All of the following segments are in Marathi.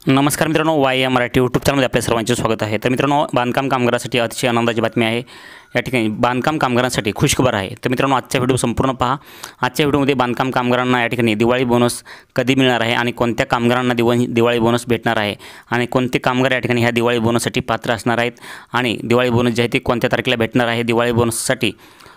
नमस्कार मित्रांनो, वाय मराठी यूट्यूब चॅनलमध्ये आपल्या सर्वांचे स्वागत आहे। तर मित्रांनो, बांधकाम कामगारांसाठी अतिशय आनंदाची बातमी आहे। या ठिकाणी बांधकाम कामगारांसाठी खुशखबर आहे। तर मित्रांनो, आजचा व्हिडिओ संपूर्ण पहा। आजच्या व्हिडिओमध्ये बांधकाम कामगारांना या ठिकाणी दिवाळी बोनस कधी मिळणार आहे आणि कोणत्या कामगारांना दिवाळी बोनस भेटणार आहे आणि कोणते कामगार या ठिकाणी ह्या दिवाळी बोनससाठी पात्र असणार आहेत आणि दिवाळी बोनस जे आहे ते कोणत्या तारखेला भेटणार आहे, दिवाळी बोनससाठी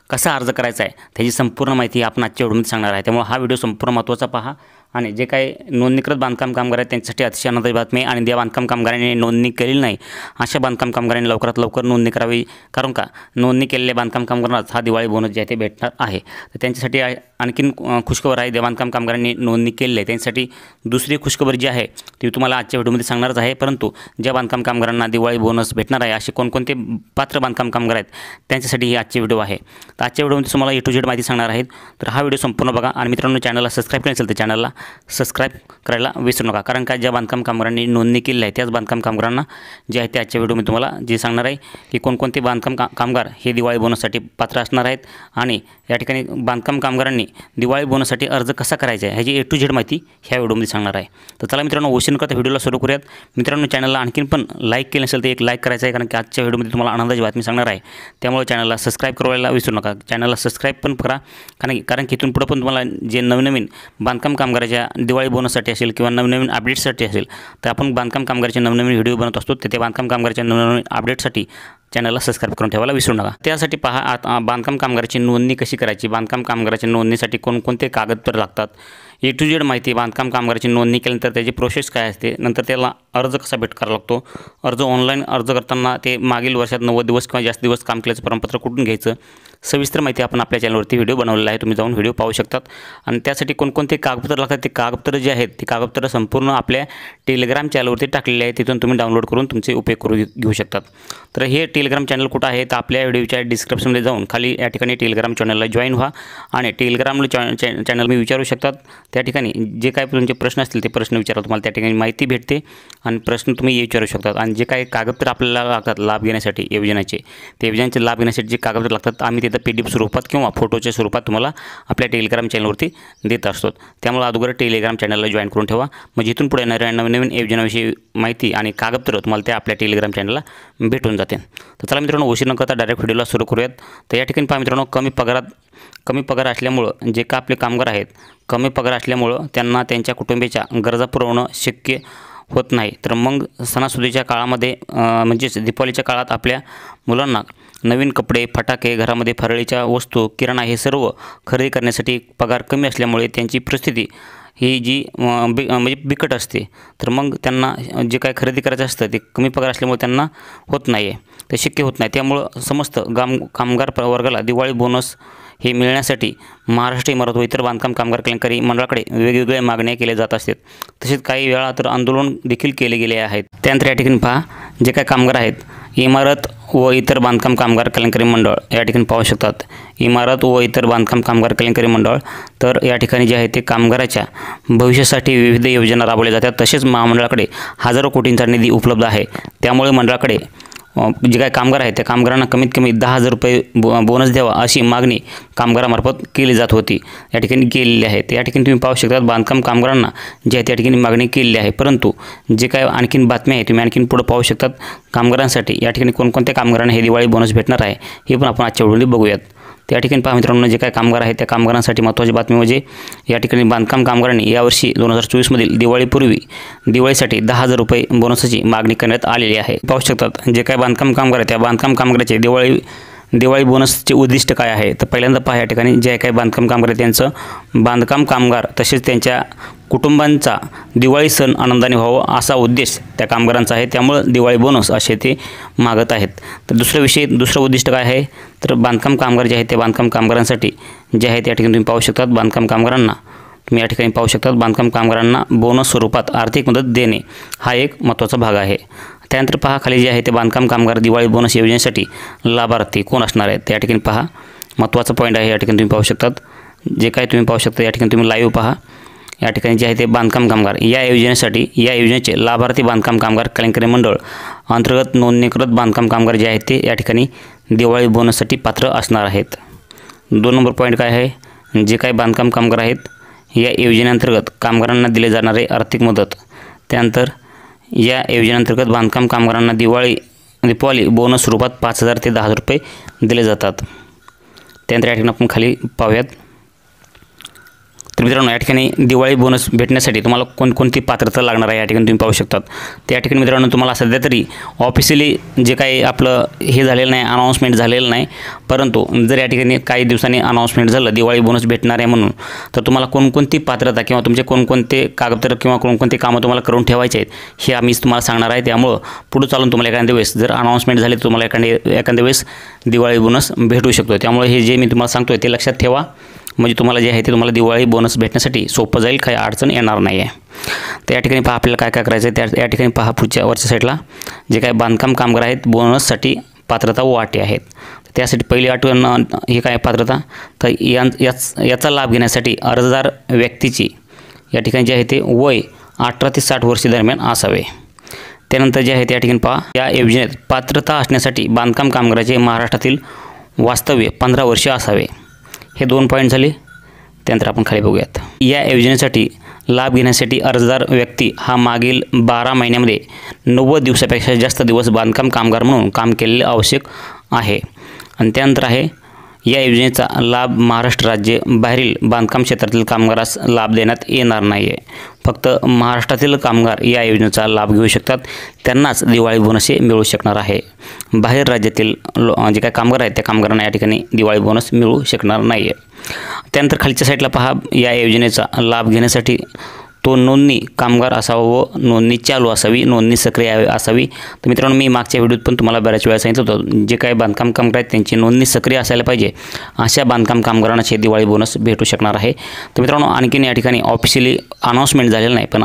कसा अर्ज करायचा आहे त्याची संपूर्ण माहिती आपण आजच्या व्हिडिओमध्ये सांगणार आहे। त्यामुळे हा व्हिडिओ संपूर्ण महत्त्वाचा पहा आणि जे काही नोंदणीकृत बांधकाम कामगार आहेत त्यांच्यासाठी अतिशय आनंदाची बातमी आहे। आणि ज्या बांधकाम कामगारांनी नोंदणी केलेली नाही अशा बांधकाम कामगारांनी लवकरात लवकर नोंदणी करावी, कारण का नोंदणी केलेल्या बांधकाम कामगारांनाच हा दिवाळी बोनस जे आहे ते भेटणार आहे। तर त्यांच्यासाठी आणखीन खुशखबर आहे। ज्या बांधकाम कामगारांनी नोंदणी केलेली आहे त्यांच्यासाठी दुसरी खुशखबर जी आहे ती तुम्हाला आजच्या व्हिडिओमध्ये सांगणारच आहे। परंतु ज्या बांधकाम कामगारांना दिवाळी बोनस भेटणार आहे असे कोणकोणते पात्र बांधकाम कामगार आहेत त्यांच्यासाठी ही आजची व्हिडिओ आहे। तर आजच्या व्हिडिओमध्ये तुम्हाला A to Z माहिती सांगणार आहेत। तर हा व्हिडिओ संपूर्ण बघा आणि मित्रांनो, चॅनलला सबस्क्राईब केलं असेल तर चॅनलला सबस्क्राईब करायला विसरू नका, कारण का ज्या बांधकाम कामगारांनी नोंदणी केली आहे त्याच बांधकाम कामगारांना जे आहे ते आजच्या व्हिडिओमध्ये तुम्हाला जे सांगणार आहे की कोणकोणते बांधकाम कामगार हे दिवाळी बोनससाठी पात्र असणार आहेत आणि या ठिकाणी बांधकाम कामगारांनी दिवाळी बोनससाठी अर्ज कसा करायचा आहे ह्याची A to Z माहिती ह्या व्हिडिओमध्ये सांगणार आहे। तर चला मित्रांनो, उशीर न करता व्हिडिओला सुरू करूयात। मित्रांनो, चॅनलला आणखीन पण लाईक केलं असेल तर एक लाईक करायचं आहे, कारण की आजच्या व्हिडिओमध्ये तुम्हाला आनंदाची बातमी सांगणार आहे। त्यामुळे चॅनलला सबस्क्राईब करायला विसरू नका। चॅनलला सबस्क्राईब पण करा, कारण की इथून पुढे पण तुम्हाला जे नवनवीन बांधकाम कामगाराच्या दिवाळी बोनससाठी असेल किंवा नवनवीन अपडेट्ससाठी असेल तर आपण बांधकाम कामगाराचे नवनवीन व्हिडिओ बनवत असतो। तर त्या बांधकाम कामगाराच्या नवनवीन अपडेटसाठी चॅनलला सबस्क्राईब करून ठेवायला विसरू नका। त्यासाठी पहा बांधकाम कामगाराची नोंदणी कशी करायची, बांधकाम कामगाराच्या नोंदणीसाठी कोणकोणते कागदपत्र लागतात, A to Z माहिती, बांधकाम कामगाराची नोंदणी केल्यानंतर त्याची प्रोसेस काय असते, नंतर त्याला अर्ज कसा करावा लागतो, अर्ज ऑनलाईन अर्ज करताना ते मागील वर्षात 90 दिवस किंवा जास्त दिवस काम केल्याचं प्रमाणपत्र कुठून घ्यायचं, सविस्तर माहिती आपण आपल्या चॅनलवरती व्हिडिओ बनवलेला आहे। तुम्ही जाऊन व्हिडिओ पाहू शकतात। आणि त्यासाठी कोणकोणते कागदपत्र लागतात ते कागदपत्र जे आहेत ते कागदपत्र संपूर्ण आपल्या टेलिग्राम चॅनलवरती टाकलेले आहे, तिथून तुम्ही डाउनलोड करून तुमचे उपयोग करून घेऊ शकतात। तर हे टेलिग्राम चॅनल कुठं आहे तर आपल्या व्हिडिओच्या डिस्क्रिप्शनमध्ये जाऊन खाली या ठिकाणी टेलिग्राम चॅनलला जॉईन व्हा आणि टेलिग्राम चॅनल मी विचारू शकतात। त्या ठिकाणी जे काही तुमचे प्रश्न असतील ते प्रश्न विचारा, तुम्हाला त्या ठिकाणी माहिती भेटते आणि प्रश्न तुम्ही विचारू शकतात। आणि जे काही कागदपत्र आपल्याला लागतात लाभ घेण्यासाठी योजनेचे, ते योजनेचे लाभ घेण्यासाठी जे कागदपत्र लागतात आम्ही तिथं PDF स्वरूपात किंवा फोटोच्या स्वरूपात तुम्हाला आपल्या टेलिग्राम चॅनलवरती देत असतो। त्यामुळे अगोदर टेलिग्राम चॅनलला जॉईन करून ठेवा, म्हणजे इथून पुढे येणाऱ्या नवीन योजनाविषयी माहिती आणि कागदपत्र तुम्हाला त्या आपल्या टेलिग्राम चॅनलला भेटून जाते। तर चला मित्रांनो, उशीर न करता डायरेक्ट व्हिडिओला सुरू करूयात। तर या ठिकाणी पहा मित्रांनो, कमी पगार असल्यामुळं जे का आपले कामगार आहेत, कमी पगार असल्यामुळं त्यांना त्यांच्या कुटुंबियाच्या गरजा पुरवणं शक्य होत नाही। तर मग सणासुदीच्या काळामध्ये म्हणजेच दीपावलीच्या काळात आपल्या मुलांना नवीन कपडे, फटाके, घरामध्ये फराळीच्या वस्तू, किराणा हे सर्व खरेदी करण्यासाठी पगार कमी असल्यामुळे त्यांची परिस्थिती ही जी म्हणजे बिकट असते। तर मग त्यांना जे काय खरेदी करायचं असतं ते कमी पगार असल्यामुळे त्यांना होत नाही आहे, ते शक्य होत नाही। त्यामुळं समस्त कामगार वर्गाला दिवाळी बोनस हे मिळण्यासाठी महाराष्ट्र इमारत व इतर बांधकाम कामगार कल्याणकारी मंडळाकडे वेगवेगळ्या मागण्या केल्या जात असतात। तसेच काही वेळा तर आंदोलन देखील केले गेले आहेत। त्यानंतर या ठिकाणी पहा, जे काही कामगार आहेत, इमारत व इतर बांधकाम कामगार कल्याणकारी मंडळ या ठिकाणी पाहू शकतात, इमारत व इतर बांधकाम कामगार कल्याणकारी मंडळ। तर या ठिकाणी जे आहे ते कामगाराच्या भविष्यासाठी विविध योजना राबवल्या जातात। तसेच महामंडळाकडे हजारो कोटींचा निधी उपलब्ध आहे। त्यामुळे मंडळाकडे जे काही कामगार आहेत त्या कामगारांना कमीत कमी 10,000 रुपये बोनस द्यावा अशी मागणी कामगारामार्फत केली जात होती, या ठिकाणी केलेली आहे। या ठिकाणी तुम्ही पाहू शकता बांधकाम कामगारांना जे आहे त्या ठिकाणी मागणी केलेली आहे। परंतु जे काय आणखीन बातमी आहे तुम्ही आणखीन पुढे पाहू शकतात, कामगारांसाठी या ठिकाणी कोणकोणत्या कामगारांना हे दिवाळी बोनस भेटणार आहे हे पण आपण आजच्या व्हिडिओमध्ये बघूयात। त्या ठिकाणी पहा मित्रांनो, जे काही कामगार आहेत त्या कामगारांसाठी महत्त्वाची बातमी म्हणजे या ठिकाणी बांधकाम कामगारांनी यावर्षी 2024 मधील दिवाळीसाठी 10,000 रुपये बोनसची मागणी करण्यात आलेली आहे। पाहू शकतात जे काही बांधकाम कामगार आहेत त्या बांधकाम कामगाराचे दिवाळी बोनसचे उद्दिष्ट काय आहे। तर पहिल्यांदा पहा, या ठिकाणी जे काही बांधकाम कामगार आहेत त्यांचं बांधकाम कामगार तसेच त्यांच्या कुटुंबांचा दिवाळी सण आनंदाने व्हावा असा उद्देश त्या कामगारांचा आहे। त्यामुळे दिवाळी बोनस असे ते मागत आहेत। तर दुसरं उद्दिष्ट काय आहे तर बांधकाम कामगार जे आहेत त्या बांधकाम कामगारांसाठी जे आहे त्या ठिकाणी तुम्ही पाहू शकतात, तुम्ही या ठिकाणी पाहू शकतात बांधकाम कामगारांना बोनस स्वरूपात आर्थिक मदत देणे हा एक महत्त्वाचा भाग आहे। त्यानंतर पहा खाली जे आहे ते बांधकाम कामगार दिवाळी बोनस योजनेसाठी लाभार्थी कोण असणार आहेत त्या ठिकाणी पहा, महत्त्वाचा पॉईंट आहे। या ठिकाणी तुम्ही पाहू शकतात, जे काही तुम्ही पाहू शकता या ठिकाणी तुम्ही लाईव्ह पहा। या ठिकाणी जे आहे ते बांधकाम कामगार या योजनेचे लाभार्थी बांधकाम कामगार कल्याणकारी मंडळ अंतर्गत नोंदणीकृत बांधकाम कामगार जे आहेत ते या ठिकाणी दिवाळी बोनससाठी पात्र असणार आहेत। 2 नंबर पॉईंट काय आहे, जे काही बांधकाम कामगार आहेत या योजनेअंतर्गत कामगारांना दिले जाणारे आर्थिक मदत, त्यानंतर या योजनेअंतर्गत बांधकाम कामगारांना दीपावली बोनस स्वरूपात 5,000 ते 10,000 रुपये दिले जातात। त्यानंतर या ठिकाणी आपण खाली पाहूयात। तर मित्रांनो, या ठिकाणी दिवाळी बोनस भेटण्यासाठी तुम्हाला कोणकोणती पात्रता लागणार आहे या ठिकाणी तुम्ही पाहू शकतात। तर या ठिकाणी मित्रांनो, तुम्हाला सध्या तरी ऑफिशियली जे काही आपलं हे झालेलं नाही, अनाउन्समेंट झालेलं नाही, परंतु जर या ठिकाणी काही दिवसांनी अनाउन्समेंट झालं दिवाळी बोनस भेटणार आहे म्हणून, तर तुम्हाला कोणकोणती पात्रता किंवा तुमचे कोणकोणते कागदपत्र किंवा कोणकोणते कामं तुम्हाला करून ठेवायचे आहेत हे आम्ही तुम्हाला सांगणार आहे। त्यामुळं पुढे चालून तुम्हाला एखाद्या वेळेस जर अनाउन्समेंट झाली तर तुम्हाला एखाद्या वेळेस दिवाळी बोनस भेटू शकतो। त्यामुळे हे जे मी तुम्हाला सांगतोय ते लक्षात ठेवा, म्हणजे तुम्हाला जे आहे ते तुम्हाला दिवाळी बोनस भेटण्यासाठी सोपं जाईल, काही अडचण येणार नाही आहे। तर या ठिकाणी पहा आपल्याला काय काय करायचं आहे। या ठिकाणी पहा वरच्या साईडला जे काही बांधकाम कामगार आहेत बोनससाठी पात्रता व अटी आहेत। त्यासाठी पहिली अट ही काय पात्रता, तर याचा लाभ घेण्यासाठी अर्जदार व्यक्तीची या ठिकाणी जे आहे ते वय 18 ते 60 वर्ष दरम्यान असावे। त्यानंतर जे आहे त्या ठिकाणी पहा, या योजनेत पात्रता असण्यासाठी बांधकाम कामगाराचे महाराष्ट्रातील वास्तव्य 15 वर्ष असावे। हे 2 पॉईंट झाले। त्यानंतर आपण खाली बघूयात। या योजनेसाठी लाभ घेण्यासाठी अर्जदार व्यक्ती हा मागील 12 महिन्यामध्ये 90 दिवसापेक्षा जास्त दिवस बांधकाम कामगार म्हणून काम केलेले आवश्यक आहे। आणि त्यानंतर आहे, या योजनेचा लाभ महाराष्ट्र राज्य बाहेरील बांधकाम क्षेत्रातील कामगारास लाभ देण्यात येणार नाही आहे। फक्त महाराष्ट्रातील कामगार या योजनेचा लाभ घेऊ शकतात, त्यांनाच दिवाळी बोनस मिळू शकणार आहे। बाहेर राज्यातील जे काही कामगार आहेत त्या कामगारांना या ठिकाणी दिवाळी बोनस मिळू शकणार नाही आहे। त्यानंतर खालच्या साईडला पहा, या योजनेचा लाभ घेण्यासाठी तो नोंदणी कामगार असावा व नोंदणी चालू असावी, नोंदणी सक्रिय असावी। तर मित्रांनो, मी मागच्या व्हिडिओत पण तुम्हाला बऱ्याच वेळा सांगितलं होतं, जे काही बांधकाम कामगार आहेत त्यांची नोंदणी सक्रिय असायला पाहिजे, अशा बांधकाम कामगारांना दिवाळी बोनस भेटू शकणार आहे। तर मित्रांनो, आणखीन या ठिकाणी ऑफिशियली अनाउन्समेंट झालेलं नाही, पण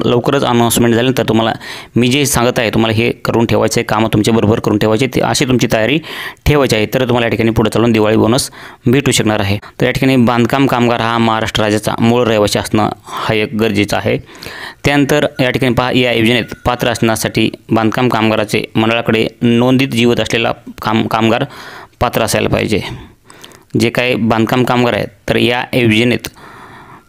लवकरच अनाउन्समेंट झाल्यानंतर तुम्हाला मी जे सांगत आहे तुम्हाला हे करून ठेवायचं आहे, कामं तुमच्याबरोबर करून ठेवायचे, ते अशी तुमची तयारी ठेवायची आहे, तर तुम्हाला या ठिकाणी पुढे चालून दिवाळी बोनस भेटू शकणार आहे। तर या ठिकाणी बांधकाम कामगार हा महाराष्ट्र राज्याचा मूळ रहिवासी असणं हा एक गरजेचं आहे। त्यानंतर या ठिकाणी पहा, या योजनेत पात्र असण्यासाठी बांधकाम कामगाराचे मंडळाकडे नोंदीत जीवित असलेला कामगार पात्र असायला पाहिजे। जे काही बांधकाम कामगार आहेत तर या योजनेत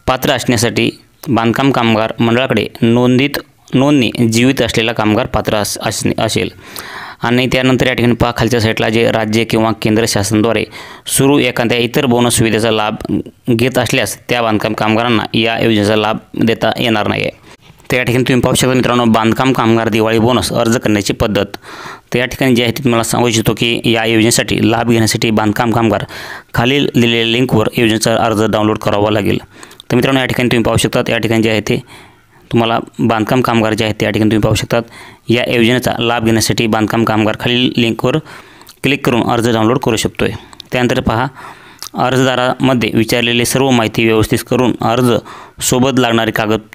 पात्र असण्यासाठी बांधकाम कामगार मंडळाकडे नोंदणी जीवित असलेला कामगार पात्र असेल। आणि त्यानंतर या ठिकाणी पहा खालच्या साईडला जे राज्य किंवा केंद्र शासनाद्वारे सुरू एखाद्या इतर बोनस सुविधेचा लाभ घेत असल्यास त्या बांधकाम कामगारांना या योजनेचा लाभ देता येणार नाही आहे। तर या ठिकाणी तुम्ही पाहू शकता मित्रांनो, बांधकाम कामगार दिवाळी बोनस अर्ज करण्याची पद्धत। तर या ठिकाणी जे आहे ते तुम्हाला सांगू इच्छितो की या योजनेसाठी लाभ घेण्यासाठी बांधकाम कामगार खालील दिलेल्या लिंकवर योजनेचा अर्ज डाउनलोड करावा लागेल। तर मित्रांनो, या ठिकाणी तुम्ही पाहू शकता, या ठिकाणी जे आहे ते तुम्हाला बांधकाम कामगार जे आहेत त्या ठिकाणी तुम्ही पाहू शकतात, या योजनेचा लाभ घेण्यासाठी बांधकाम कामगार खालील लिंकवर क्लिक करून अर्ज डाउनलोड करू शकतो आहे। त्यानंतर पहा, अर्जदारामध्ये विचारलेली सर्व माहिती व्यवस्थित करून अर्ज सोबत लागणारे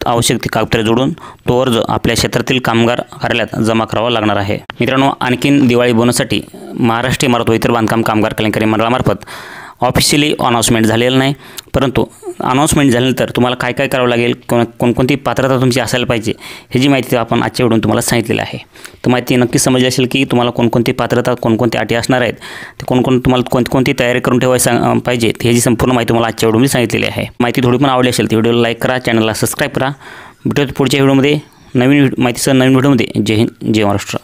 आवश्यक ते कागदपत्रे जोडून तो अर्ज आपल्या क्षेत्रातील कामगार कार्यालयात जमा करावा लागणार आहे। मित्रांनो, आणखीन दिवाळी बोनससाठी महाराष्ट्र इमारत व इतर बांधकाम कामगार कल्याणकारी मंडळामार्फत ऑफिशियली अनाउन्समेंट झालेलं नाही, परंतु अनाउन्समेंट झाल्यानंतर तुम्हाला काय काय करावं लागेल, कोणकोणती पात्रता तुमची असायला पाहिजे ह्याची माहिती आपण आजच्या व्हिडिओत तुम्हाला सांगितलेली आहे। तर माहिती नक्की समजली असेल की तुम्हाला कोणकोणती पात्रता कोणकोणती अटी असणार आहेत, ते तुम्हाला कोणती तयारी करून ठेवायला पाहिजे ह्याची संपूर्ण माहिती तुम्हाला आजच्या व्हिडिओमध्ये सांगितलेली आहे। माहिती थोडी पण आवडली असेल तर व्हिडिओला लाईक करा, चॅनलला सबस्क्राईब करा। भेटूया पुढच्या व्हिडिओमध्ये नवीन माहितीसह नवीन व्हिडिओमध्ये। जय हिंद, जय महाराष्ट्र।